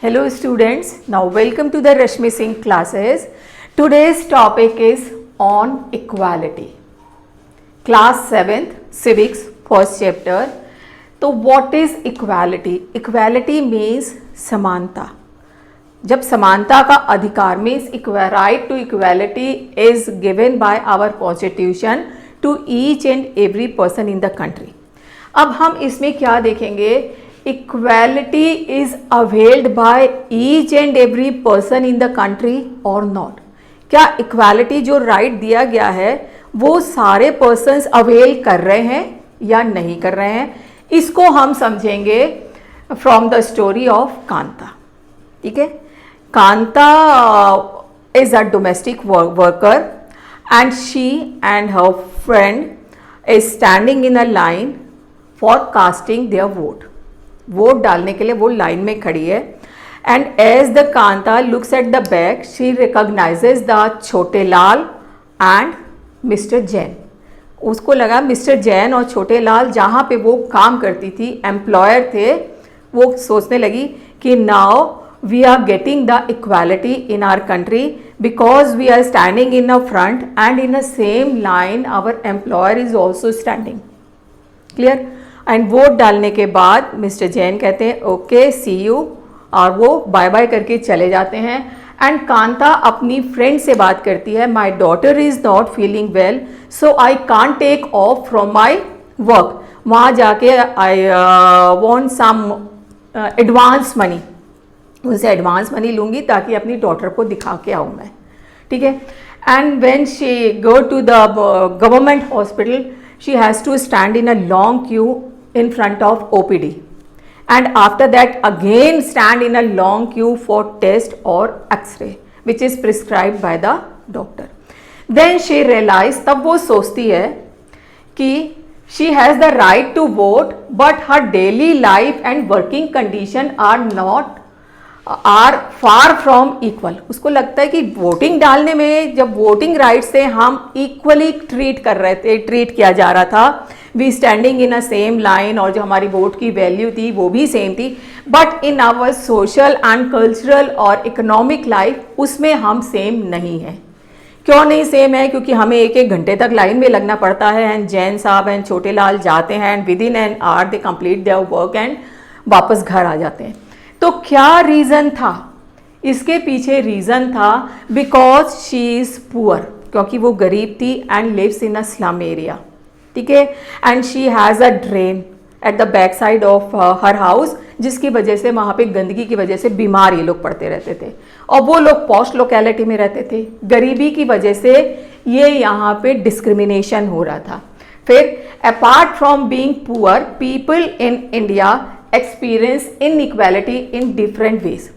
Hello students, now welcome to the Rashmi Singh classes. Today's topic is on equality. Class 7th Civics first chapter. तो what is equality? Equality means समानता. जब समानता का अधिकार means right to equality is given by our constitution to each and every person in the country. अब हम इसमें क्या देखेंगे? Equality is availed by each and every person in the country और नॉट. क्या इक्वालिटी जो राइट दिया गया है वो सारे पर्सन्स अवेल कर रहे हैं या नहीं कर रहे हैं? इसको हम समझेंगे from the story of Kanta. ठीक है, Kanta is a domestic worker and she and her friend is standing in a line for casting their vote. Vote डालने के लिए वो लाइन में खड़ी है. And as the Kanta looks at the back she recognises the Chhote Lal and mister Jain. उसको लगा mister Jain और छोटे लाल जहाँ पे वो काम करती थी, एम्प्लॉयर थे, वो सोचने लगी कि now we are getting the equality in our country because we are standing in a front and in a same line our employer is also standing. Clear? And vote डालने के बाद मिस्टर जैन कहते हैं ओके सी यू, और वो bye bye करके चले जाते हैं. एंड कांता अपनी फ्रेंड से बात करती है, my daughter is not feeling well so I can't take off from my work. वहाँ जाके I want some advance money, उनसे एडवांस मनी लूँगी ताकि अपनी डॉटर को दिखा के आऊँ मैं. ठीक है. And when she go to the government hospital she has to stand in a long queue in front of OPD, and after that again stand in a long queue for test or x-ray which is prescribed by the doctor. Then she realized, तब वो सोचती है कि she has the right to vote but her daily life and working condition are far from equal. उसको लगता है कि voting डालने में जब वोटिंग राइट से हम इक्वली ट्रीट किया जा रहा था, we standing in a same line, और जो हमारी वोट की वैल्यू थी वो भी सेम थी, but in our social and cultural और इकोनॉमिक लाइफ उसमें हम सेम नहीं है. क्यों नहीं सेम है? क्योंकि हमें एक एक घंटे तक लाइन में लगना पड़ता है. एंड जैन साहब एंड छोटे लाल जाते हैं and with in an hour they complete their work and वापस घर आ जाते हैं. तो क्या रीज़न था? इसके पीछे रीज़न था बिकॉज शी इज़ पुअर, क्योंकि वो गरीब थी and lives in a slum area. ठीक है. And she has a drain at the back side of her house, जिसकी वजह से वहाँ पे गंदगी की वजह से बीमार ये लोग पड़ते रहते थे, और वो लोग पॉश लोकेलिटी में रहते थे. गरीबी की वजह से ये यहाँ पे डिस्क्रिमिनेशन हो रहा था. फिर apart from being poor, people in India experience inequality in different ways.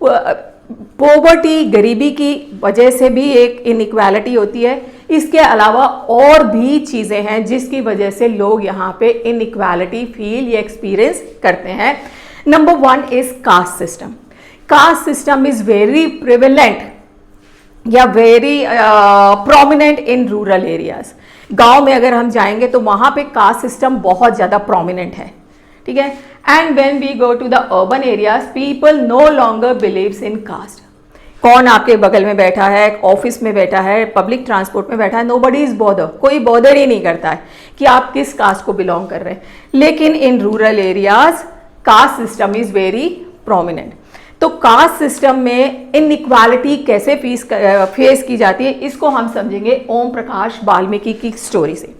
Poverty, गरीबी की वजह से भी एक इनइक्वालिटी होती है. इसके अलावा और भी चीज़ें हैं जिसकी वजह से लोग यहाँ पे इनइक्वालिटी फील या एक्सपीरियंस करते हैं. Number 1 is caste system. Caste system is very prevalent या very prominent in rural areas. गांव में अगर हम जाएंगे तो वहाँ पे कास्ट सिस्टम बहुत ज़्यादा प्रोमिनेंट है. ठीक है. And when we go to the urban areas, people no longer believes in caste. कौन आपके बगल में बैठा है, ऑफिस में बैठा है, पब्लिक ट्रांसपोर्ट में बैठा है, नोबडी इज बॉदर, कोई बॉदर ही नहीं करता है कि आप किस कास्ट को बिलोंग कर रहे हैं. लेकिन इन rural areas cast system is very prominent. तो कास्ट सिस्टम में इनइक्वालिटी कैसे फेस की जाती है, इसको हम समझेंगे ओम प्रकाश वाल्मीकि की स्टोरी से.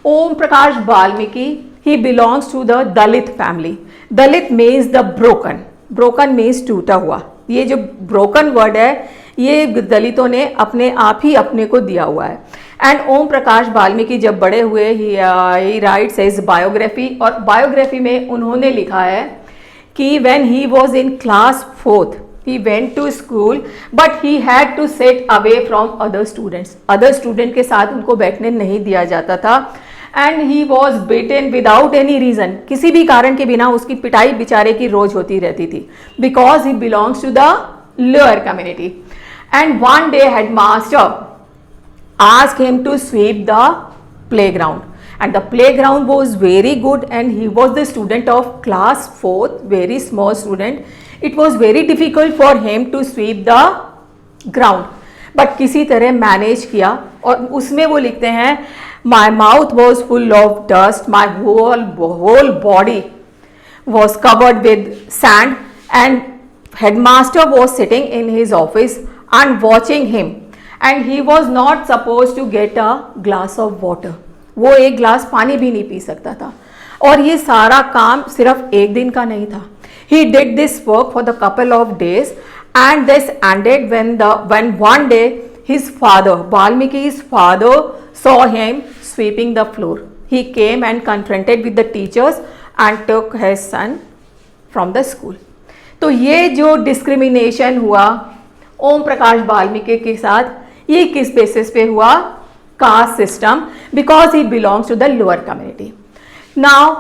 ओम Prakash Valmiki, he belongs to the Dalit family. Dalit means the broken. Broken means टूटा हुआ. ये जो broken word है ये दलितों ने अपने आप ही अपने को दिया हुआ है. एंड ओम प्रकाश वाल्मीकि जब बड़े हुए he writes his biography, और बायोग्राफी में उन्होंने लिखा है कि when he was in class 4th he went to school but he had to sit away from other students. other student के साथ उनको बैठने नहीं दिया जाता था. And he was beaten without any reason. किसी भी कारण के बिना उसकी पिटाई बेचारे की रोज होती रहती थी, because he belongs to the lower community. And one day headmaster asked him to sweep the playground, and the playground was very good, and he was the student of class 4th, very small student. It was very difficult for him to sweep the ground, but किसी तरह manage किया। और उसमें वो लिखते हैं my mouth was full of dust, my whole body was covered with sand, and headmaster was sitting in his office and watching him, and he was not supposed to get a glass of water. वो एक glass पानी भी नहीं P सकता था। और ये सारा काम सिर्फ एक दिन का नहीं था। He did this work for the couple of days, and this ended when one day his father, Valmiki's father, saw him sweeping the floor. He came and confronted with the teachers and took his son from the school. तो ये जो discrimination हुआ ओम प्रकाश वाल्मीकि के साथ, ये किस basis पे हुआ? Caste system, because he belongs to the lower community. Now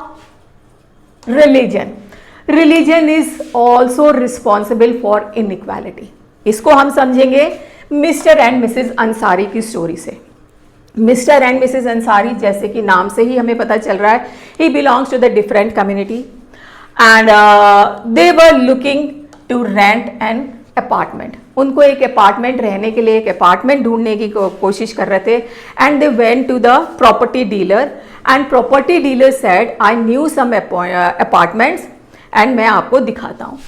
religion is also responsible for inequality. इसको हम समझेंगे मिस्टर एंड मिसेज अंसारी की स्टोरी से। मिस्टर एंड मिसेज अंसारी, जैसे कि नाम से ही हमें पता चल रहा है, he belongs to the different community and they were looking to rent an apartment. उनको एक अपार्टमेंट, रहने के लिए एक अपार्टमेंट ढूंढने की कोशिश कर रहे थे। And they went to the property dealer, and property dealer said I knew some apartments and मैं आपको दिखाता हूँ।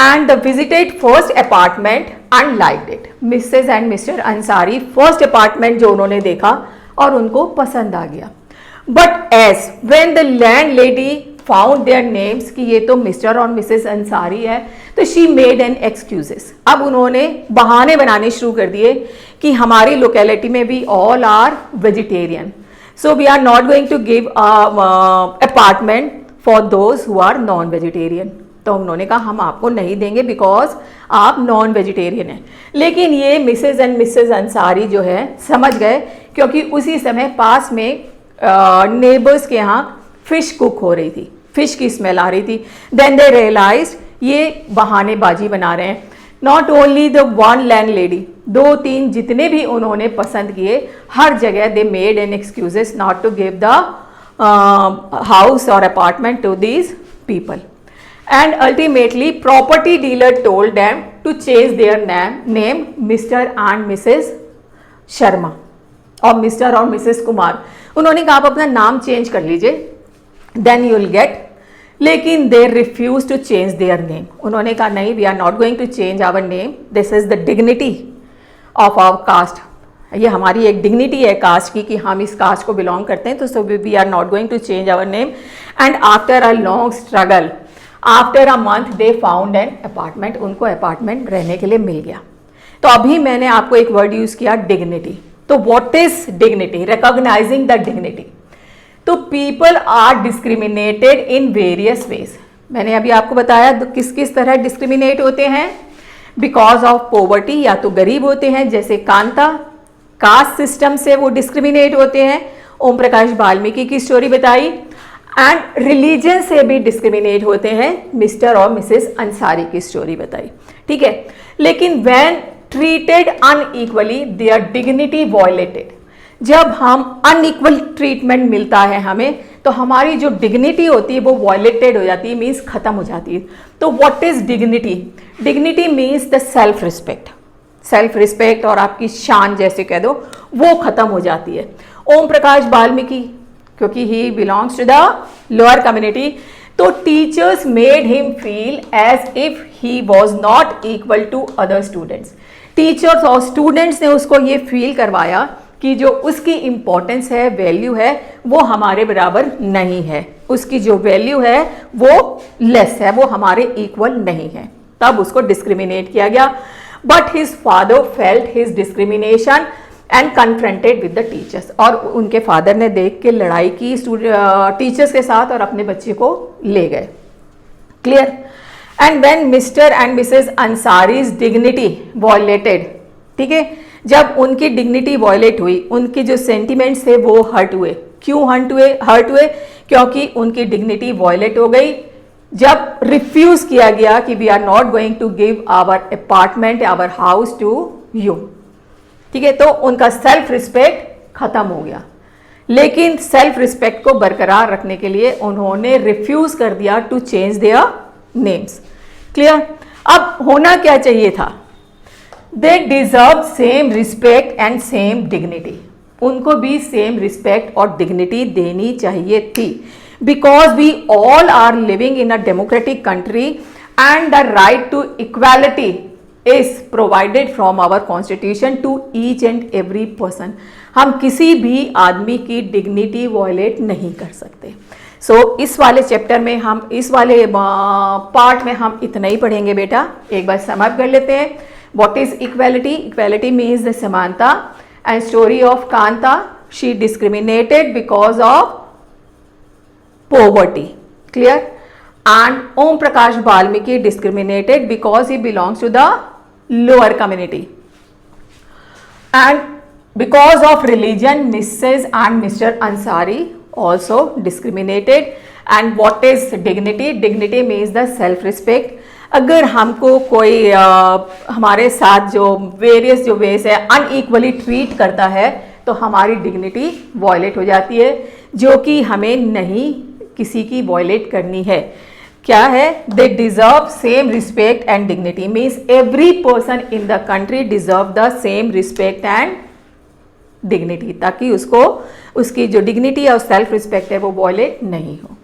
And the visited first apartment and liked it. Mrs. and Mr. Ansari first apartment जो उन्होंने देखा और उनको पसंद आ गया। But as when the landlady found their names कि ये तो मिस्टर और मिसेस अंसारी है, तो she made an excuses. अब उन्होंने बहाने बनाने शुरू कर दिए कि हमारी लोकेलिटी में भी all are vegetarian, so we are not going to give apartment for those who are non-vegetarian. तो उन्होंने कहा हम आपको नहीं देंगे बिकॉज आप नॉन वेजिटेरियन हैं। लेकिन ये मिसेज एंड मिसेज अंसारी जो है समझ गए, क्योंकि उसी समय पास में नेबर्स के यहाँ फिश कुक हो रही थी, फिश की स्मेल आ रही थी। देन दे रियलाइज ये बहानेबाजी बना रहे हैं। Not only the one landlady, 2-3 जितने भी उन्होंने पसंद किए, हर जगह they made an excuses not to give the house और apartment to these people. And ultimately property dealer told them to change their name Mr. and Mrs. Sharma और Mr. और Mrs. कुमार। उन्होंने कहा आप अपना नाम चेंज कर लीजिए, then you will get। लेकिन they refused to change their name। उन्होंने कहा नहीं, we are not going to change our name, this is the dignity of our caste। ये हमारी एक डिग्निटी है कास्ट की कि हम इस कास्ट को बिलोंग करते हैं, तो so we are not going to change our name। And after a long struggle, after a month they found an apartment. उनको अपार्टमेंट रहने के लिए मिल गया। तो अभी मैंने आपको एक वर्ड यूज किया डिग्निटी। तो what is dignity? Recognising the dignity. तो people are discriminated in various ways. मैंने अभी आपको बताया किस किस तरह डिस्क्रिमिनेट होते हैं। बिकॉज ऑफ पॉवर्टी, या तो गरीब होते हैं जैसे कांता, कास्ट सिस्टम से वो डिस्क्रिमिनेट होते हैं, ओम प्रकाश वाल्मीकि की स्टोरी बताई। एंड रिलीजन से भी डिस्क्रिमिनेट होते हैं, मिस्टर और मिसेस अंसारी की स्टोरी बताई। ठीक है, लेकिन when treated unequally there dignity violated. जब हम अनइक्वल ट्रीटमेंट मिलता है हमें, तो हमारी जो डिग्निटी होती है वो वायलेटेड हो जाती है, मीन्स खत्म हो जाती है। तो what is dignity? Dignity means the self respect. Self respect और आपकी शान जैसे कह दो, वो खत्म हो जाती है। ओम प्रकाश वाल्मीकि, क्योंकि he belongs to the lower community, तो teachers made him feel as if he was not equal to other students. Teachers और स्टूडेंट्स ने उसको ये फील करवाया कि जो उसकी इंपॉर्टेंस है, वैल्यू है, वो हमारे बराबर नहीं है, उसकी जो वैल्यू है वो लेस है, वो हमारे इक्वल नहीं है। तब उसको डिस्क्रिमिनेट किया गया। But his father felt his discrimination and confronted with the teachers. और उनके फादर ने देख के लड़ाई की टीचर्स के साथ और अपने बच्चे को ले गए। Clear? And when Mr and Mrs Ansari's dignity violated, ठीक है, जब उनकी डिग्निटी वॉयलेट हुई, उनके जो सेंटिमेंट्स थे वो हर्ट हुए। क्यों हर्ट हुए? क्योंकि उनकी डिग्निटी वॉयलेट हो गई। जब रिफ्यूज किया गया कि we are not going to give our apartment, our house to you, ठीक है, तो उनका सेल्फ रिस्पेक्ट खत्म हो गया। लेकिन सेल्फ रिस्पेक्ट को बरकरार रखने के लिए उन्होंने रिफ्यूज कर दिया to change their names. Clear. अब होना क्या चाहिए था, they deserve same respect and same dignity, उनको भी सेम रिस्पेक्ट और डिग्निटी देनी चाहिए थी, because we all are living in a democratic country and the right to equality is provided from our constitution to each and every person. हम किसी भी आदमी की डिग्निटी वॉयलेट नहीं कर सकते। सो इस वाले चैप्टर में हम, इस वाले पार्ट में हम इतना ही पढ़ेंगे बेटा। एक बार समअप कर लेते हैं। What is equality? Equality means the समानता। And story of Kanta, she discriminated because of poverty, clear? And Om Prakash Valmiki discriminated because he belongs to the lower community. And because of religion, Mrs. and Mr. Ansari also discriminated. And what is dignity? Dignity means the self-respect. अगर हमको कोई हमारे साथ जो various जो वेस है unequally treat करता है तो हमारी डिग्निटी वॉयलेट हो जाती है, जो कि हमें नहीं किसी की वॉयलेट करनी है। क्या है? दे deserve same respect and dignity, means every person in the country deserve the same respect and dignity, ताकि उसको उसकी जो डिग्निटी और सेल्फ रिस्पेक्ट है वो वॉयलेट नहीं हो।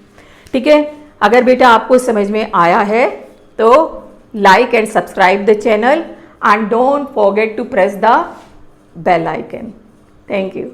ठीक है, अगर बेटा आपको समझ में आया है तो like and subscribe the channel and don't forget to press the bell icon. Thank you.